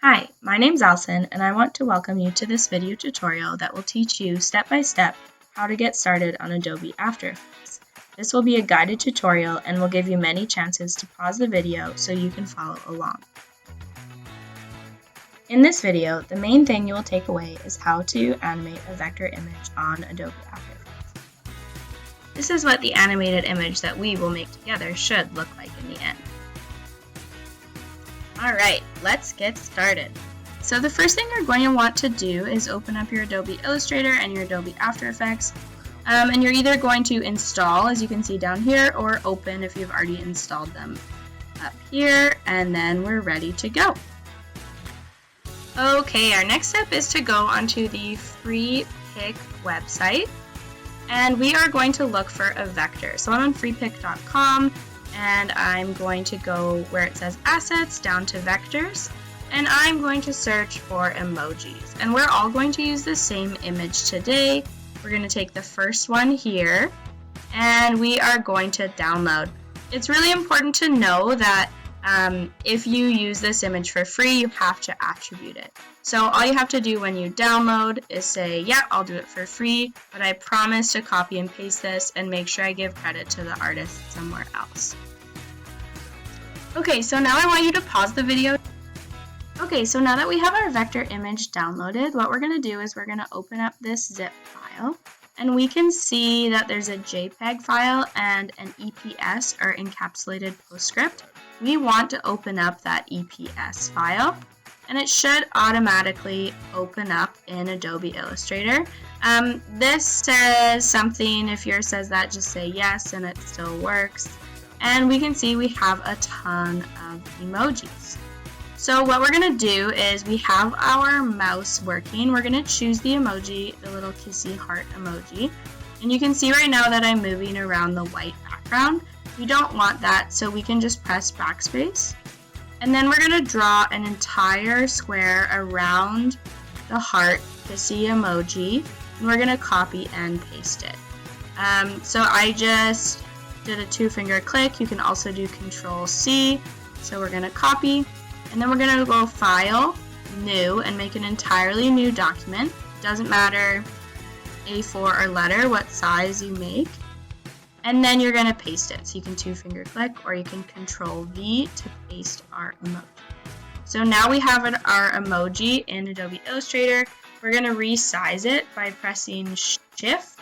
Hi, my name's Alison, and I want to welcome you to this video tutorial that will teach you step-by-step how to get started on Adobe After Effects. This will be a guided tutorial and will give you many chances to pause the video so you can follow along. In this video, the main thing you will take away is how to animate a vector image on Adobe After Effects. This is what the animated image that we will make together should look like in the end. Alright, let's get started. So the first thing you're going to want to do is open up your Adobe Illustrator and your Adobe After Effects. And you're either going to install, as you can see down here, or open if you've already installed them up here, and then we're ready to go. Okay, our next step is to go onto the FreePick website, and we are going to look for a vector. So I'm on freepick.com. And I'm going to go where it says Assets down to Vectors, and I'm going to search for emojis. And we're all going to use the same image today. We're going to take the first one here, and we are going to download. It's really important to know that if you use this image for free, you have to attribute it. So all you have to do when you download is say, yeah, I'll do it for free, but I promise to copy and paste this and make sure I give credit to the artist somewhere else. Okay, so now I want you to pause the video. Okay, so now that we have our vector image downloaded, what we're going to do is we're going to open up this zip file, and we can see that there's a JPEG file and an EPS, or encapsulated postscript. We want to open up that EPS file, and it should automatically open up in Adobe Illustrator. This says something, if yours says that, just say yes and it still works. And we can see we have a ton of emojis. So what we're going to do is we have our mouse working. We're going to choose the emoji, the little kissy heart emoji. And you can see right now that I'm moving around the white background. We don't want that, so we can just press backspace. And then we're going to draw an entire square around the heart kissy emoji. And we're going to copy and paste it. So I just did a 2-finger click. You can also do Control-C. So we're going to copy. And then we're going to go File, New, and make an entirely new document. Doesn't matter A4 or letter, what size you make. And then you're going to paste it. So you can 2-finger click, or you can Control-V to paste our emoji. So now we have our emoji in Adobe Illustrator. We're going to resize it by pressing Shift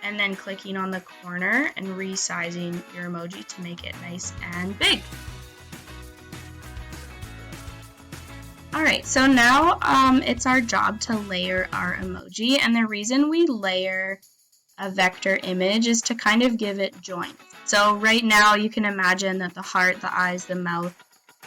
and then clicking on the corner and resizing your emoji to make it nice and big. Alright, so now it's our job to layer our emoji, and the reason we layer a vector image is to kind of give it joints. So right now you can imagine that the heart, the eyes, the mouth,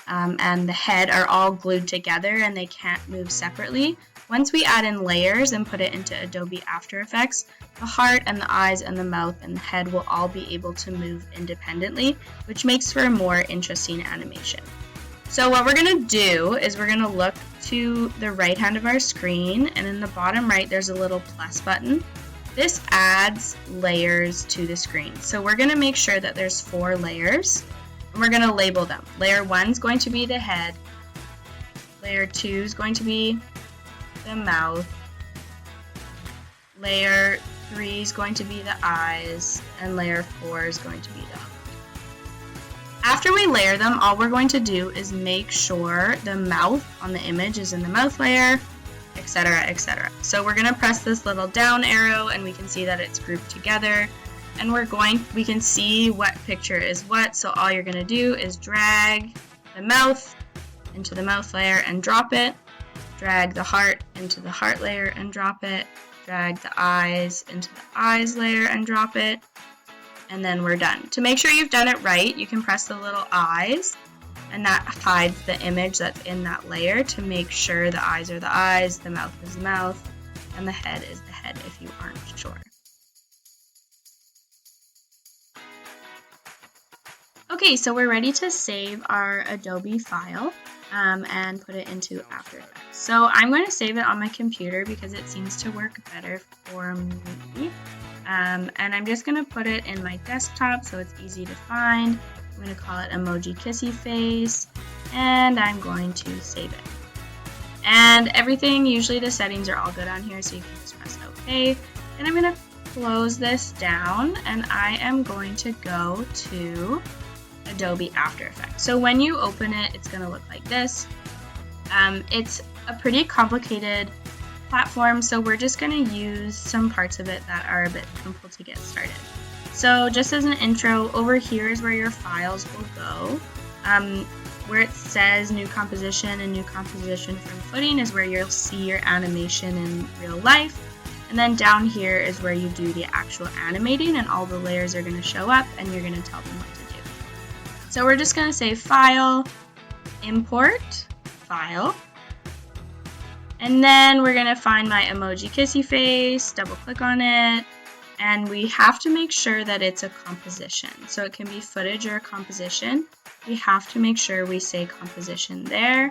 and the head are all glued together and they can't move separately. Once we add in layers and put it into Adobe After Effects, the heart and the eyes and the mouth and the head will all be able to move independently, which makes for a more interesting animation. So what we're going to do is we're going to look to the right hand of our screen, and in the bottom right there's a little plus button. This adds layers to the screen. So we're going to make sure that there's 4 layers, and we're going to label them. Layer 1 is going to be the head. Layer 2 is going to be the mouth. Layer 3 is going to be the eyes, and layer 4 is going to be the heart. After we layer them, all we're going to do is make sure the mouth on the image is in the mouth layer, etc., etc. So we're going to press this little down arrow, and we can see that it's grouped together, and we can see what picture is what. So all you're going to do is drag the mouth into the mouth layer and drop it, drag the heart into the heart layer and drop it, drag the eyes into the eyes layer and drop it, and then we're done. To make sure you've done it right, you can press the little eyes, and that hides the image that's in that layer to make sure the eyes are the eyes, the mouth is the mouth, and the head is the head if you aren't sure. Okay, so we're ready to save our Adobe file and put it into After Effects. So I'm going to save it on my computer because it seems to work better for me. And I'm just going to put it in my desktop so it's easy to find. I'm going to call it Emoji Kissy Face, and I'm going to save it. And everything, usually the settings are all good on here, so you can just press OK. And I'm going to close this down, and I am going to go to Adobe After Effects. So when you open it, it's going to look like this. It's a pretty complicated platform, so we're just going to use some parts of it that are a bit simple to get started. So just as an intro, over here is where your files will go. Where it says new composition and new composition from footing is where you'll see your animation in real life. And then down here is where you do the actual animating, and all the layers are going to show up and you're going to tell them what to do. So we're just going to say File, Import, File. And then we're going to find my emoji kissy face, double click on it, and we have to make sure that it's a composition. So it can be footage or a composition. We have to make sure we say composition there,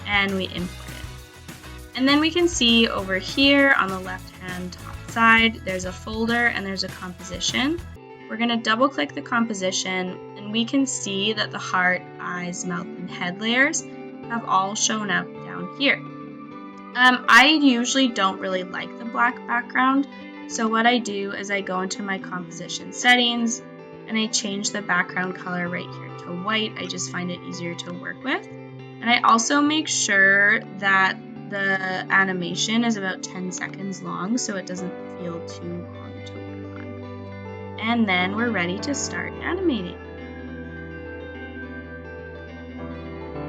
and we import it. And then we can see over here on the left-hand top side, there's a folder and there's a composition. We're going to double click the composition, and we can see that the heart, eyes, mouth, and head layers have all shown up down here. I usually don't really like the black background, so what I do is I go into my composition settings and I change the background color right here to white. I just find it easier to work with. And I also make sure that the animation is about 10 seconds long so it doesn't feel too long to work on. And then we're ready to start animating.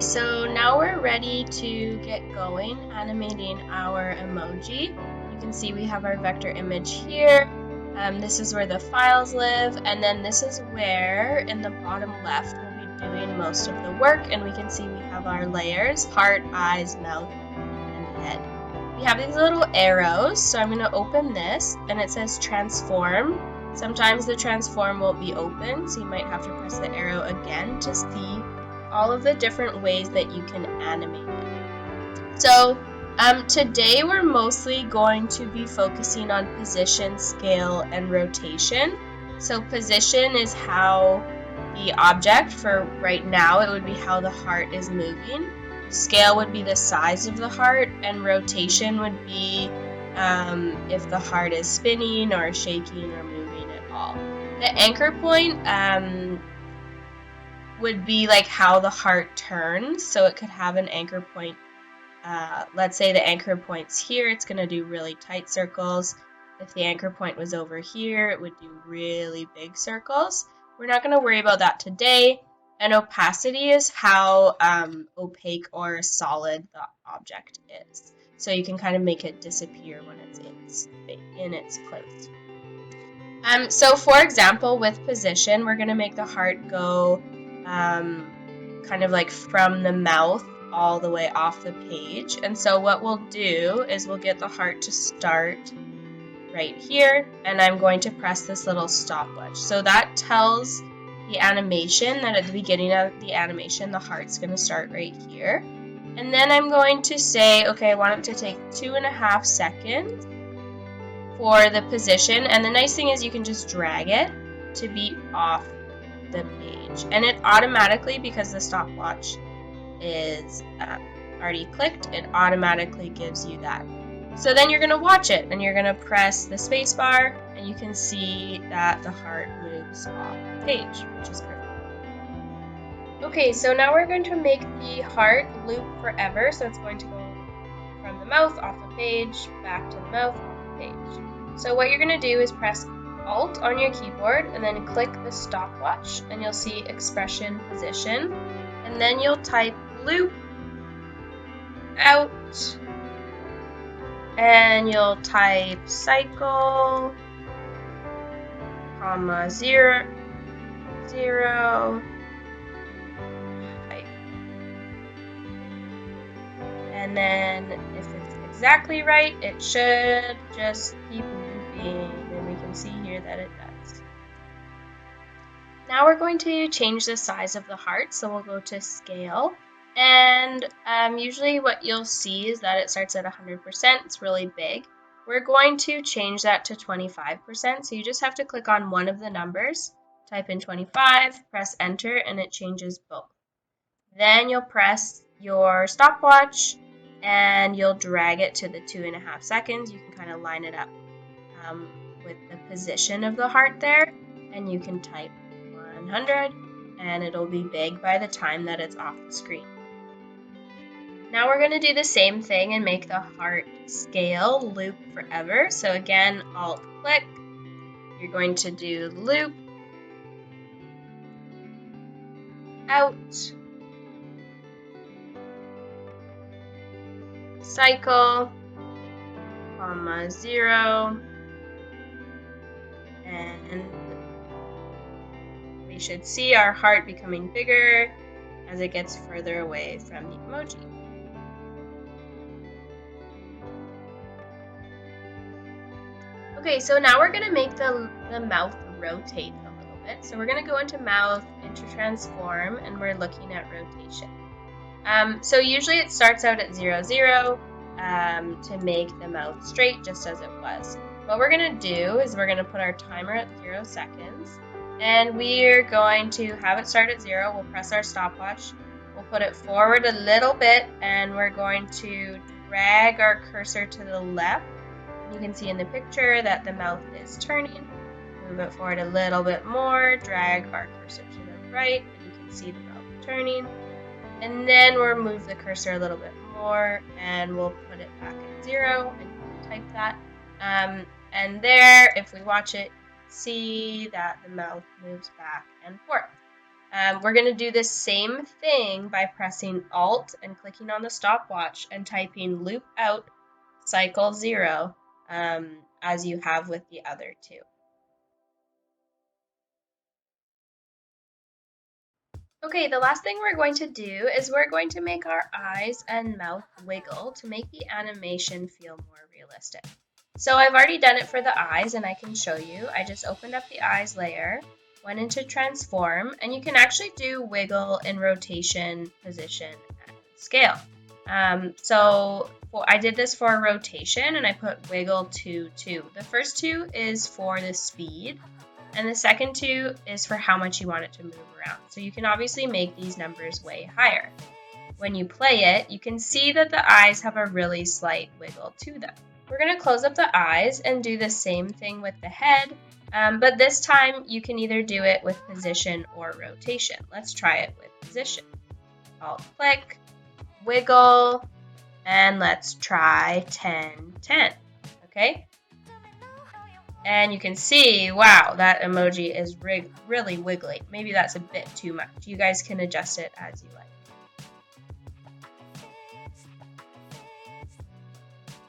So now we're ready to get going animating our emoji. You can see we have our vector image here. This is where the files live, and then this is where in the bottom left we'll be doing most of the work, and we can see we have our layers, heart, eyes, mouth, and head. We have these little arrows, so I'm going to open this, and it says transform. Sometimes the transform won't be open, so you might have to press the arrow again to see all of the different ways that you can animate it. So today we're mostly going to be focusing on position, scale, and rotation. So position is how the object, for right now it would be how the heart is moving. Scale would be the size of the heart, and rotation would be if the heart is spinning or shaking or moving at all. The anchor point would be like how the heart turns, so it could have an anchor point. Let's say the anchor point's here, it's going to do really tight circles. If the anchor point was over here, it would do really big circles. We're not going to worry about that today. And opacity is how opaque or solid the object is. So you can kind of make it disappear when it's in its place. So for example, with position, we're going to make the heart go kind of like from the mouth all the way off the page. And so what we'll do is we'll get the heart to start right here, and I'm going to press this little stopwatch. So that tells the animation that at the beginning of the animation, the heart's going to start right here. And then I'm going to say, okay, I want it to take 2.5 seconds for the position. And the nice thing is you can just drag it to be off the page. And it automatically, because the stopwatch is already clicked, it automatically gives you that. So then you're going to watch it, and you're going to press the space bar, and you can see that the heart moves off the page, which is perfect. Okay, so now we're going to make the heart loop forever, so it's going to go from the mouth off the page, back to the mouth off the page. So what you're going to do is press Alt on your keyboard, and then click the stopwatch, and you'll see expression position, and then you'll type loop out, and you'll type cycle, comma 0, 0, type. And then if it's exactly right, it should just keep looping, and we can see here that it does. Now we're going to change the size of the heart, so we'll go to scale. And usually what you'll see is that it starts at 100%, it's really big. We're going to change that to 25%, so you just have to click on one of the numbers, type in 25, press enter, and it changes both. Then you'll press your stopwatch, and you'll drag it to the 2.5 seconds. You can kind of line it up with the position of the heart there, and you can type 100 and it'll be big by the time that it's off the screen. Now we're going to do the same thing and make the heart scale loop forever. So again, Alt click, you're going to do loop, out, cycle, comma 0, and we should see our heart becoming bigger as it gets further away from the emoji. Okay, so now we're going to make the mouth rotate a little bit. So we're going to go into mouth, into transform, and we're looking at rotation. So usually it starts out at 0, 0 to make the mouth straight, just as it was. What we're going to do is we're going to put our timer at 0 seconds, and we're going to have it start at 0. We'll press our stopwatch. We'll put it forward a little bit, and we're going to drag our cursor to the left. You can see in the picture that the mouth is turning. Move it forward a little bit more, drag our cursor to the right, and you can see the mouth turning. And then we'll move the cursor a little bit more, and we'll put it back at 0, and you can type that. And there, if we watch it, see that the mouth moves back and forth. We're going to do the same thing by pressing Alt and clicking on the stopwatch and typing loop out, cycle 0, as you have with the other two. Okay, the last thing we're going to do is we're going to make our eyes and mouth wiggle to make the animation feel more realistic. So I've already done it for the eyes, and I can show you. I just opened up the eyes layer, went into transform, and you can actually do wiggle in rotation, position, and scale. I did this for rotation, and I put wiggle to 2. The first 2 is for the speed, and the second 2 is for how much you want it to move around. So you can obviously make these numbers way higher. When you play it, you can see that the eyes have a really slight wiggle to them. We're going to close up the eyes and do the same thing with the head, but this time you can either do it with position or rotation. Let's try it with position. Alt click, wiggle, and let's try 10, 10, okay? And you can see, wow, that emoji is really wiggly. Maybe that's a bit too much. You guys can adjust it as you like.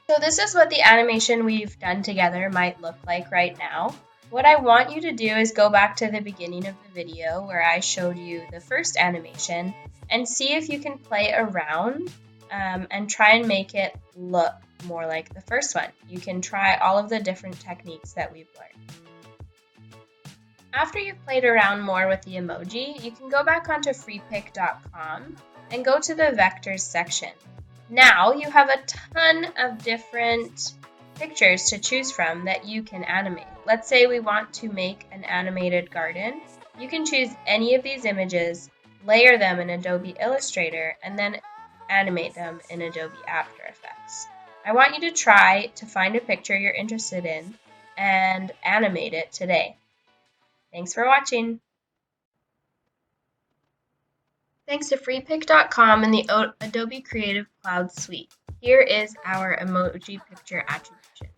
So this is what the animation we've done together might look like right now. What I want you to do is go back to the beginning of the video where I showed you the first animation and see if you can play around and try and make it look more like the first one. You can try all of the different techniques that we've learned. After you've played around more with the emoji, you can go back onto freepik.com and go to the vectors section. Now you have a ton of different pictures to choose from that you can animate. Let's say we want to make an animated garden. You can choose any of these images, layer them in Adobe Illustrator, and then animate them in Adobe After Effects. I want you to try to find a picture you're interested in and animate it today. Thanks for watching. Thanks to freepik.com and the Adobe Creative Cloud Suite. Here is our emoji picture attribution.